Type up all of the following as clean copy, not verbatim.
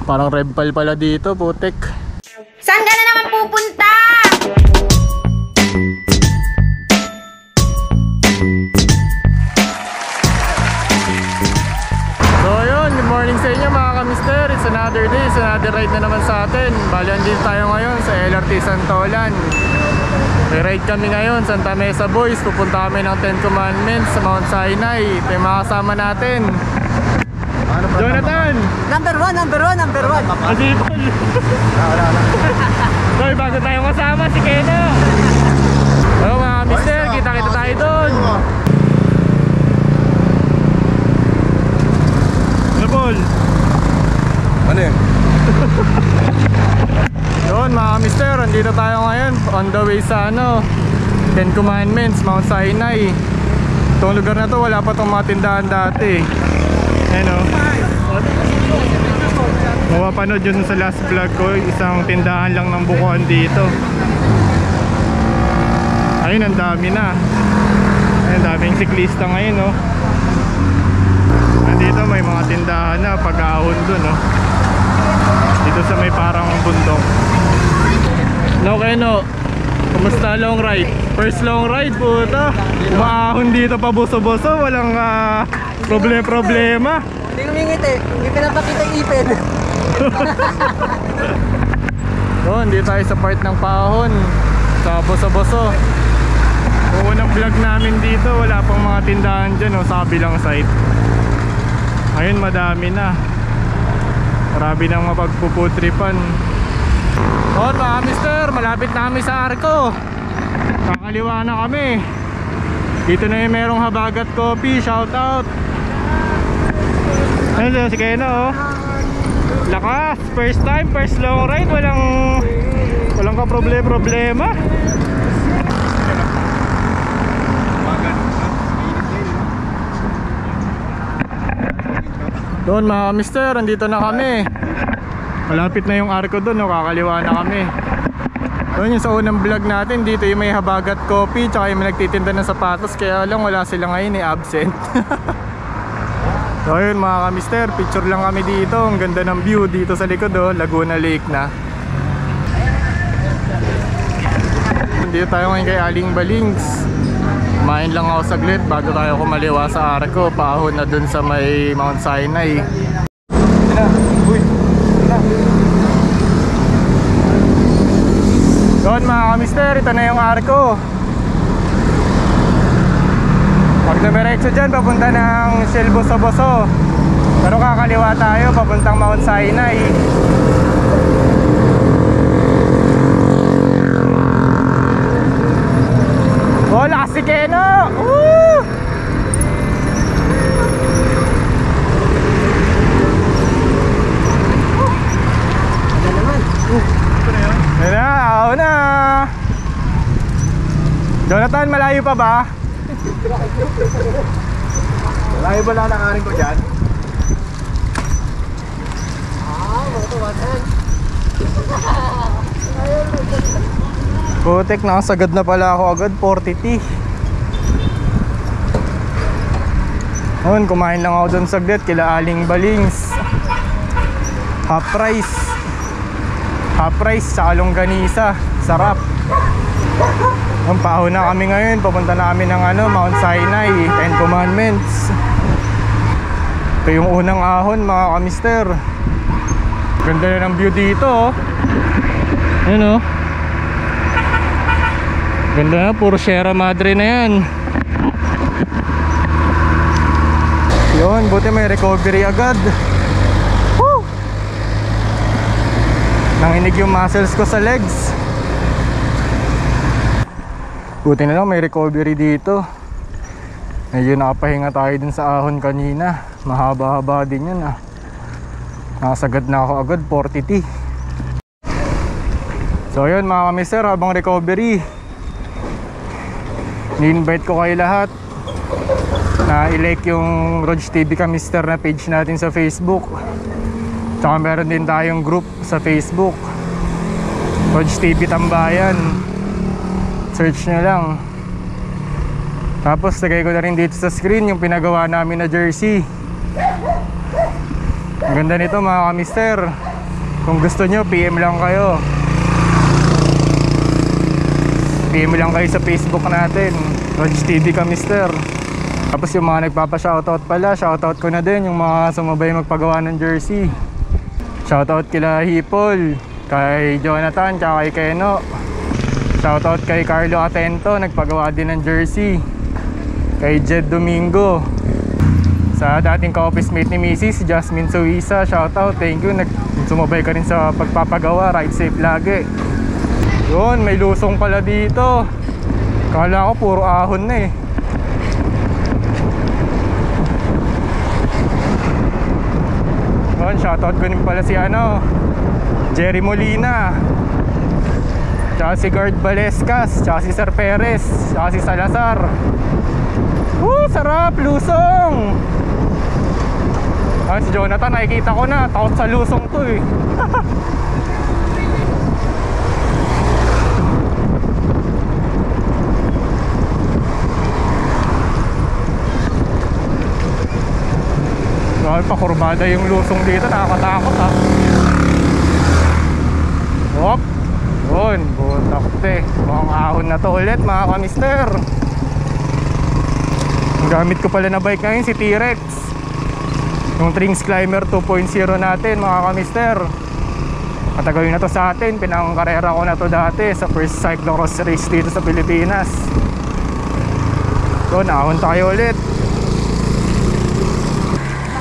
Parang Rempal pala dito, putek. Saan ka na naman pupunta? So ayun, good morning sa inyo mga kamister. It's another day, it's another ride na naman sa atin. Bali, andito tayo ngayon sa LRT Santolan. May ride kami ngayon, Santa Mesa Boys. Pupunta kami ng 10 Commandments sa Mount Sinai. Ito yung mga kasama natin. Jonathan! Number one. Asipol! So, bago tayo kasama, si Keno. Hello mga kamister, kita-kita tayo doon. Ano Paul? Ano yun? Doon mga kamister, andito tayo ngayon. On the way sa 10 Commandments, Mount Sinai. Itong lugar na to, wala pa itong mga tindahan dati. Ano? Mapapanood yun sa last vlog ko. Isang tindahan lang ng bukuan dito. Ayun, ang dami na. Ayun, daming siklista ngayon, no? Nandito may mga tindahan na pag-ahon dun, no? Dito sa may parang bundok. No, Keno, kumusta long ride? First long ride, puta. Umaahon dito pa buso-buso. Walang problema. Hindi kumingiti. Hindi pinapakita yung ipin. Doon, dito tayo sa part ng Pahon. Sa buso-buso. Kung unang vlog namin dito, wala pang mga tindahan dyan, sa kabilang site. Ayun, madami na. Marami nang mapagpuputripan. Doon mga mister, malapit na kami sa Arco. Kakaliwa na kami. Dito na yung merong Habagat Coffee. Shout out. Ayun si Keno, lakas, first time, first long ride. Walang ka-problema. Doon mga mister, andito na kami. Malapit na yung Arco doon, kakaliwa na kami. Doon yung sa unang vlog natin, dito yung may Habagat Coffee, tsaka yung may nagtitinda ng sapatos. Kaya lang wala sila ngayon, absent. So ayun mga kamister, picture lang kami dito. Ang ganda ng view dito sa likod, Laguna Lake na. Dito tayo ngayon kay Aling Balings. Kumain lang ako saglit bago tayo kumaliwa sa Arco. Paahon na dun sa may Mount Sinai. Doon mga kamister, ito na yung Arco. Pag dumiretso dyan, papunta ng Shell Boso-Boso. Pero kakaliwa tayo, papuntang Mount Sinai. Oh, lakas si Keno! Woo! Ayan na, ako na! Jonathan, malayo pa ba? Layo ba lang nakarin ko dyan? Matuwasan. Putek, nakasagad na pala ako agad, 40T. Noon, kumain lang ako doon saglit kila Aling Balings. Half price sa longganisa. Sarap. Ang paahon na kami ngayon, papunta na kami ng Mount Sinai, 10 Commandments. Ito yung unang ahon mga kamister. Ganda na ng view dito, Ayan, ganda na, puro Sierra Madre na yan. Yun, buti may recovery agad. Woo! Nanginig yung muscles ko sa legs. Buti na lang may recovery dito. Medyo nakapahinga tayo dun sa ahon kanina. Mahaba-haba din yun, Nakasagad na ako agad, 40T. So yun mga kamister, habang recovery, ni-invite ko kayo lahat na i-like yung Rodge TV Kamister na page natin sa Facebook. Tsaka meron din tayong group sa Facebook, Rodge TV Tambayan. Search nyo lang. Tapos lagay ko na rin dito sa screen yung pinagawa namin na jersey. Ang ganda nito mga kamister. Kung gusto nyo, PM lang kayo. PM lang kayo sa Facebook natin, Rog TV ka mister. Tapos yung mga nagpapa-shoutout pala, shoutout ko na din yung mga sumabay magpagawa ng jersey. Shoutout kila Hipol, kay Jonathan, tsaka kay Keno. Shoutout kay Carlo Atento, nagpagawa din ng jersey. Kay Jed Domingo. Sa dating ka-office mate ni Mrs. Jasmine Suisa, shoutout, thank you. Sumabay ka rin sa pagpapagawa, ride safe lagi. Yun, may lusong pala dito. Kala ko puro ahon na eh. Yun, shoutout ko rin pala si Jerry Molina, tsaka si Guard Balescas, tsaka si Sir Perez, tsaka si Salazar. Sarap, lusong. Si Jonathan, nakikita ko na, takot sa lusong to eh. Pakurbada yung lusong dito, nakakatakot ha. Hop, yun, butakte. Mukhang ahon na to ulit mga kamister. Ang gamit ko pala na bike ngayon si T-Rex, yung Trings Climber 2.0 natin mga kamister. Matagal na to sa atin, pinangkarera ko na to dati sa first cyclocross race dito sa Pilipinas. So ahon tayo ulit.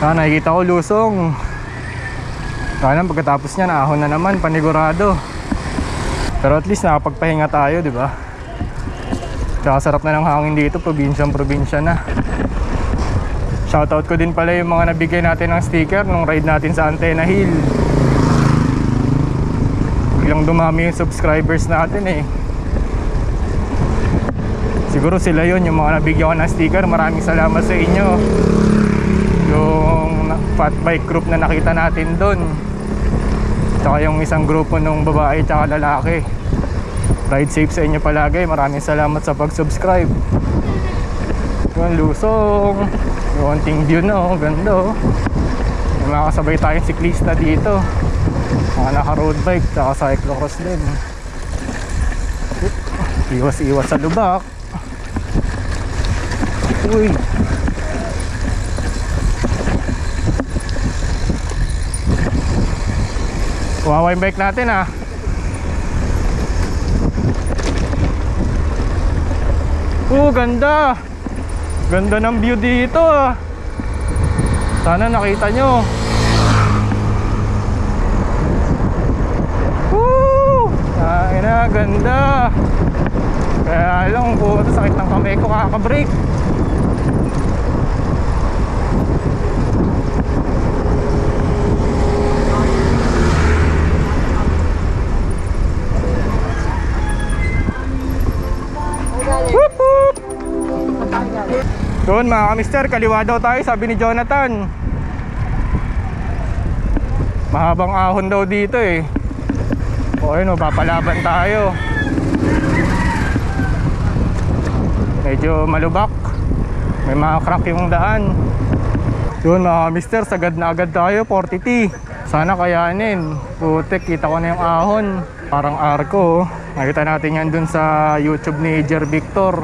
Nakikita ko lusong. Sana pagkatapos niya naahon na naman, panigurado. Pero at least nakapagpahinga tayo, di ba? Tsaka sarap na ng hangin dito, probinsya na. Shoutout ko din pala yung mga nabigay natin ng sticker nung ride natin sa Antenna Hill. Biglang dumami yung subscribers natin eh. Siguro sila yon yung mga nabigyan ko ng sticker. Maraming salamat sa inyo. Yung fat bike group na nakita natin doon, tsaka yung isang grupo ng babae tsaka lalaki. Ride safe sa inyo palagi. Maraming salamat sa pag-subscribe. Yung lusong, yung konting view na ganda oh. Yung mga kasabay tayong siklista dito, mga naka road bike tsaka cyclocross din. Iwas sa lubak. Uy, wawa yung bike natin ah. Ganda. Ganda ng view dito ah. Sana nakita nyo. Ay na, ganda. Kaya lang po, sakit ng kamay ko kakabreak. Doon mga kamister, kaliwa daw tayo, sabi ni Jonathan. Mahabang ahon daw dito eh. O ayun o, papalaban tayo. Medyo malubak, may mga crack yung daan. Doon mga kamister, sagad na agad tayo, 40T. Sana kayanin. Putek, kita ko na yung ahon. Parang arko. Nakita natin yan dun sa YouTube ni Jer Victor.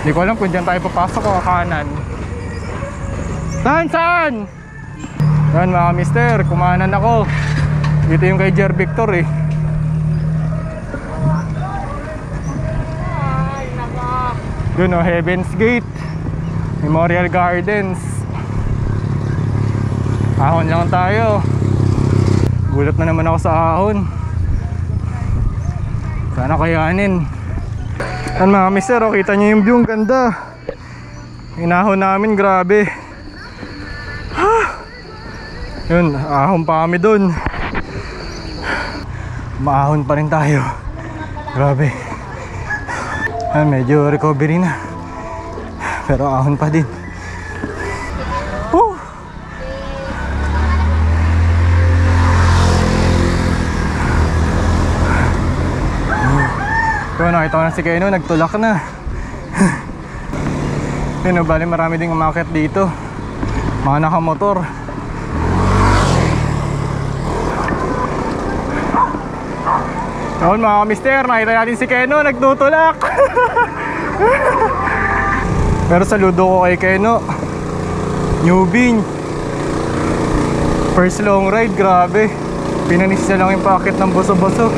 Hindi ko alam kung dyan tayo papasok o kanan. Saan? Yan mga mister, kumanan ako. Dito yung kay Jer Victor eh. Dun o, Heaven's Gate, Memorial Gardens. Ahon lang tayo. Gulat na naman ako sa ahon. Sana kayanin. Yan mga mister, oh, kita nyo yung view, ang ganda. Inahon namin, grabe. Yun, ahon pa kami dun. Maahon pa rin tayo. Grabe. Yan, medyo recovery na. Pero ahon pa din. So nakita ko na si Keno, nagtulak na. Yun, bali marami ding umakyat dito, mga nakamotor. Noon mga mister, nakita natin si Keno nagtutulak. Pero saludo ko kay Keno, newbie. First long ride, grabe. Pinanis na lang yung packet ng boso-boso.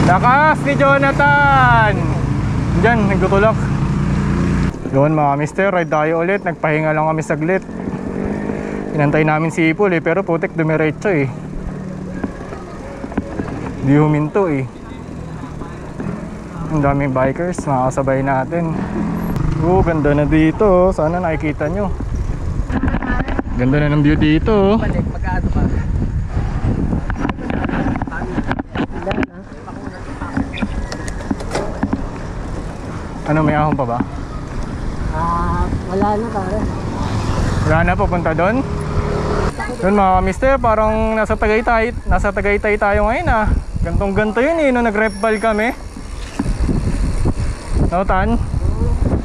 Lakas ni Jonathan! Diyan, nagtutulak. Doon mga mister, ride tayo ulit. Nagpahinga lang kami saglit. Inantay namin si Ipol pero putik dumiretso Di huminto Ang daming bikers, makakasabay natin. Ganda na dito. Sana nakikita nyo. Ganda na ng view dito. Balik, magkaano pa? Ano, may ahon pa ba? Wala na pare. Wala na, pupunta doon. Yun mga mister, parang nasa Tagaytay tayo ngayon Gantong ganto yun nung nag-repal kami. Nautan?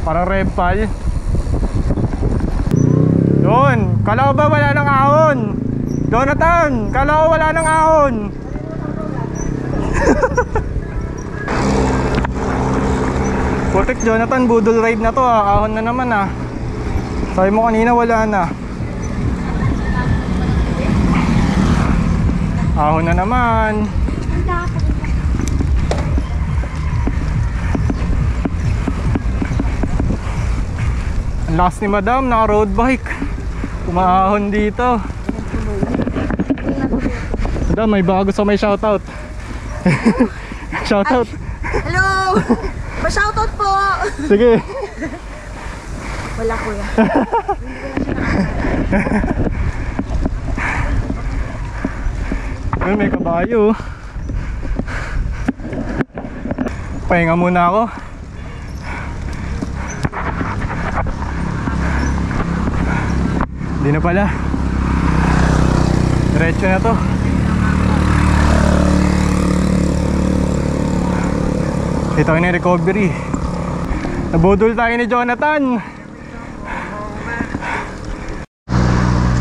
Parang repal. Yun, kala ko ba wala ng ahon? Jonathan, kala ko wala ng ahon. Putik Jonathan, budol ride na to ahon na naman Sabi mo kanina wala na. Ahon na naman. Ang lakas ni madam, naka road bike. Umahon dito. Madam, may bago sa may shoutout. Shoutout. Hello! Pa-shoutout po! Sige. Wala kuya. Ay, may kabayo. Pahinga muna ako. Hindi na pala. Diretso na to. Ito yung recovery. Nabudol tayo ni Jonathan.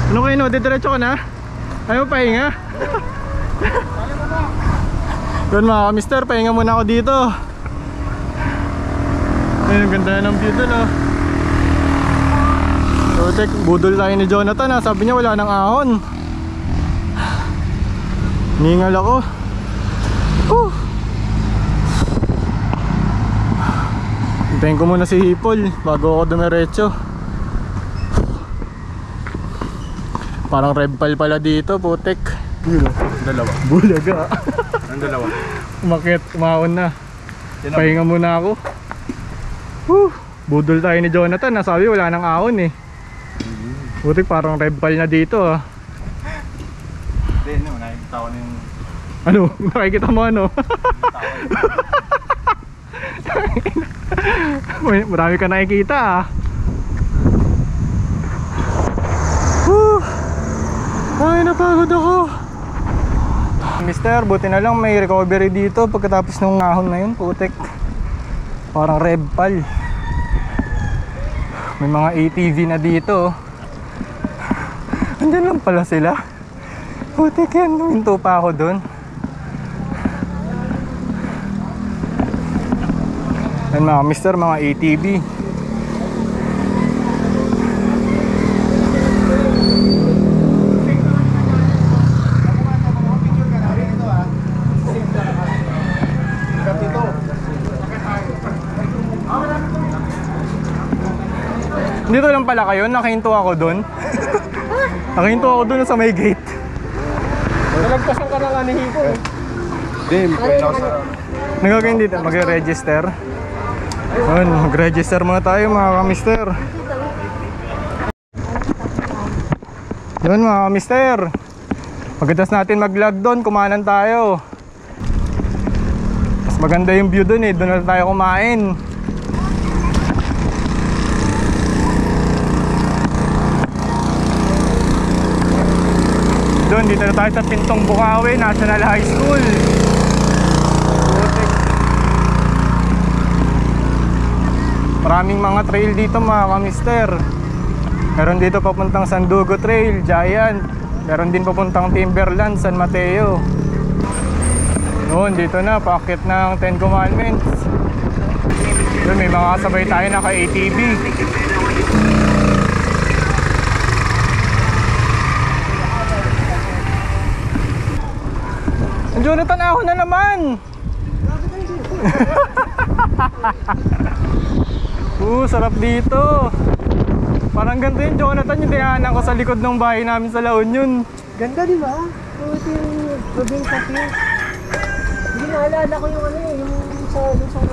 Ano kayo no? Diretso ka na? Ayaw pahinga? Yun mga mister, pahinga muna ako dito. Ayun, ang ganda ng view dun So budol tayo ni Jonathan sabi niya wala nang ahon. Ningal ako. Hintayin ko muna si Hipol bago ako dumiretso. Parang repal pala dito, putek. Dalawa. Bulaga. Ang dalawa. Umakyat, umahon na. Pahinga muna ako. Budol tayo ni Jonathan sabi wala nang ahon Putik, parang repal na dito Hindi, nakikita ko yung... Ano? Nakikita mo ano? Marami ka nakikita Ay, napagod ako. Mister, buti na lang may recovery dito pagkatapos ng ahon na yun, putik. Parang repal. May mga ATV na dito Andyan lang pala sila. Putik yan, huminto pa ako dun. Yan mga mister, mga ATV. Dito lang pala kayo, nakahinto ako dun. Nakahinto ako dun sa may gate. Nalagpasan ka na nga ni Hipo Hindi, may sa... Nagagawin dito, mag-register. Ayun, mag-register muna tayo mga kamister. Yun mga kamister, pagkatapos natin mag-vlog doon, kumanan tayo. Mas maganda yung view doon doon na tayo kumain. Doon, dito na tayo sa Pintong Bukawi National High School. Maraming mga trail dito mga kamister. Meron dito papuntang Sandugo Trail, Giant. Meron din papuntang Timberland, San Mateo. Noon, dito na, paakyat ng 10 Commandments. Yun, may mga kasabay tayo naka-ATV. Jonathan, ako na naman! Sarap dito. Parang ganito yung Jonathan, yung diyanan ko sa likod ng bahay namin sa La Union. Ganda, di ba? Ito yung probinsya siya. Hindi naalala ko yung ano eh, yung sa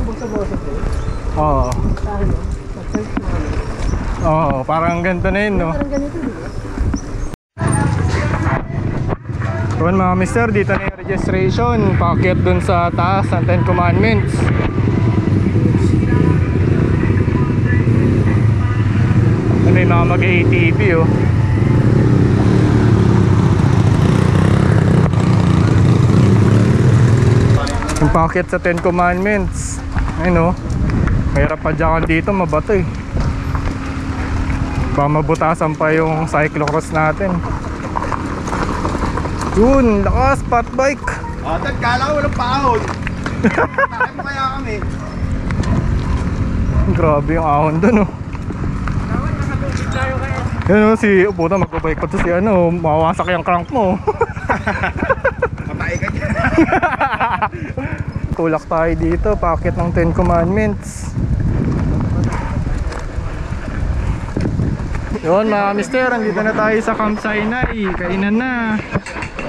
bugsa-bosot eh. Oo. Sa ano? Sa church na ano. Oo, parang ganito na yun, no? Parang ganito, di ba? Yun mga mister, dito na yung registration. Paakyat dun sa taas ng 10 Commandments. May mga mag-ATV oh. Yung paakyat sa 10 Commandments. Ayun oh. Mahirap pa dyan dito, mabato eh. Baka mabutasan pa yung cyclocross natin. Yun, lakas, fat bike. Tad, kala ko walang paahon. Takay mo kaya kami. Grabe yung ahon dun oh. Yan o, si puta magbabike pa to si ano, mawawasak yung crank mo. Matay ka dyan. Tulak tayo dito, paakyat ng 10 Commandments. Yun mga mister, andito na tayo sa Camp Sinai. Kainan na.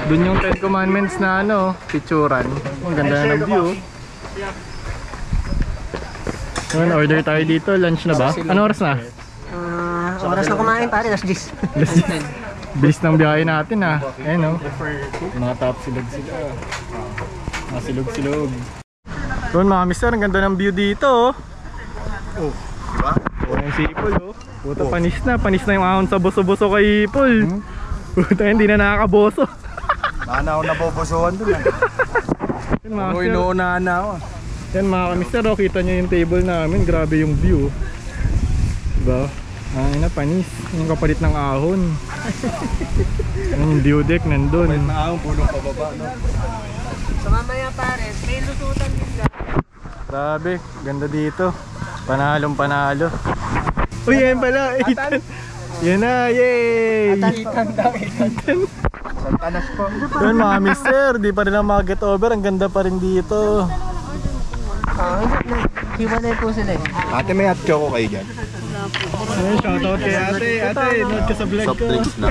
Doon yung 10 Commandments na ano, picturan. Ang ganda na ng view. Yun, order tayo dito, lunch na ba? Ano oras na? Oras na kumain pare, last 10. Bilis ng biyahe natin ah. Ayun o. Mga top silog sila. Mga silog-silog. Doon mga mister, ang ganda ng view dito oh. Oh, diba? Oh, yung si Ipol oh. Puta, panis na yung ahon sa boso-boso kay Ipol. Puta, hindi na nakakaboso. Baka na ako nabobosohan dun ah. Yan mga Ako mister, inuunahan na ako. yan mga mister oh, kita nyo yung table namin. Grabe yung view. Diba? Ay na, panis. Yung kapalit ng ahon. Yung view deck nandun. Kahit na ahon, pulong pababa, no? So mamaya pare, may lusutan din dyan. Grabe, ganda dito. Panalong panalo. Uy, yan pala. Ethan. Yan na, yay! Santanas po. Yun mga mister, di pa rin ang mga get over. Ang ganda pa rin dito. Hiwalay po sila eh. Ate, may hot choco kayo dyan. Ayun, shoutout kay ate. Ate, nood ka sa vlog Soft ko. drinks na.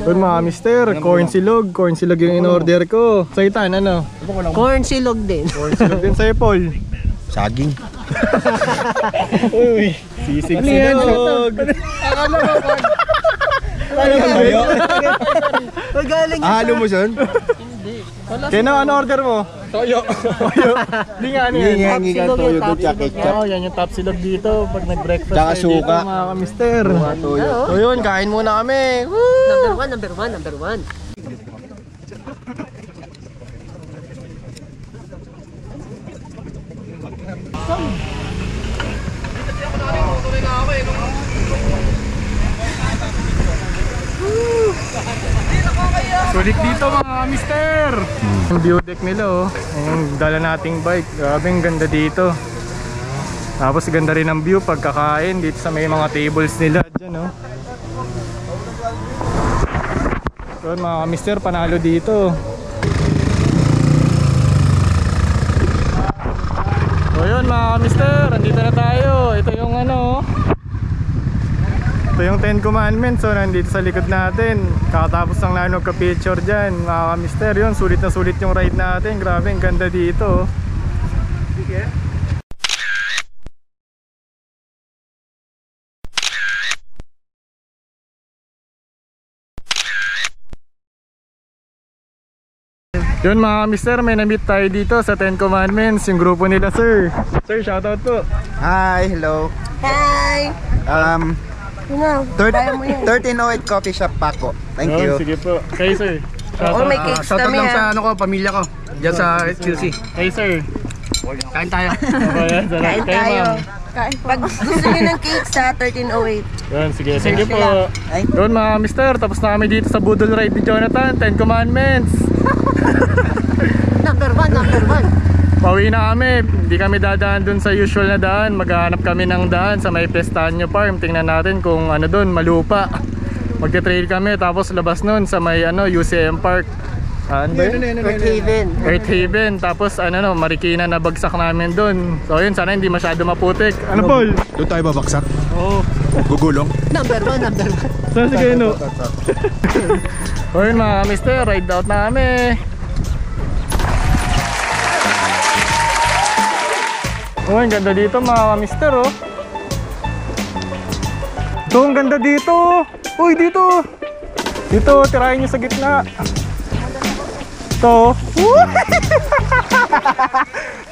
Yun mga mister, corn silog. Corn silog yung in-order ko. Sa Itan, ano? Corn silog din. Corn silog din sa'yo, Paul. Saging. Uy, sisig silog. Akala ko Tayo. magaling Ahalo mo son? Keno, ano order mo? Toyo. Toyo. Hindi nga, ano yan? Hingi ka toyo doon, tsaka ketchup. Oo, yan yung top silog dito pag nag-breakfast Tsaka tayo dito, suka. mga mister. Toyo. So yun, kain muna kami. Woo! Number one. Sulit dito mga mister. Yung view deck nila oh. Yung dala nating bike. Grabe ang ganda dito. Tapos ganda rin ang view pagkakain dito sa may mga tables nila dyan oh. So mga mister, panalo dito. So yun mga mister, andito na tayo. Ito yung ano, ito yung 10 Commandments. So nandito sa likod natin. Kakatapos lang na nagka-picture dyan mga mister. Yun, sulit na sulit yung ride natin. Grabe, ang ganda dito. Sige. Yun mga mister, may na-meet tayo dito sa 10 Commandments, yung grupo nila sir. Sir, shoutout po. Hi, hello. Hi! Yun na, kaya mo yan. 1308 Coffee Shop Paco. Thank Yun, you. sige po. Kayo sir. Oh, may cakes kami ha. ano ko, pamilya ko. Diyan sa QC. Kayo sir. Kain tayo. Kain Kain tayo. Pag gusto niyo ng cake sa 1308. Yun, sige. Thank you po. Yun mga mister, tapos na kami dito sa Budol Ride ni Jonathan, 10 Commandments. Number one. Pauwi na kami, hindi kami dadaan dun sa usual na daan. Maghahanap kami ng daan sa may Pestaño Farm. Tingnan natin kung ano dun, malupa. Magte-trail kami, tapos labas nun sa may UCM Park. Ano ba yun? Earth Haven. Tapos Marikina na bagsak namin dun. So yun, sana hindi masyado maputik. Ano Paul? Doon tayo babaksak? Oo. Gugulong? Number one. Saan sige no? So yun mga mister, ride out na kami. Oh, ang ganda dito mga mister oh. Ito, ang ganda dito. Uy, dito. Dito, tirahin nyo sa gitna. Ito.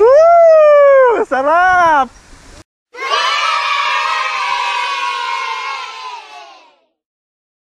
Woo! Sarap!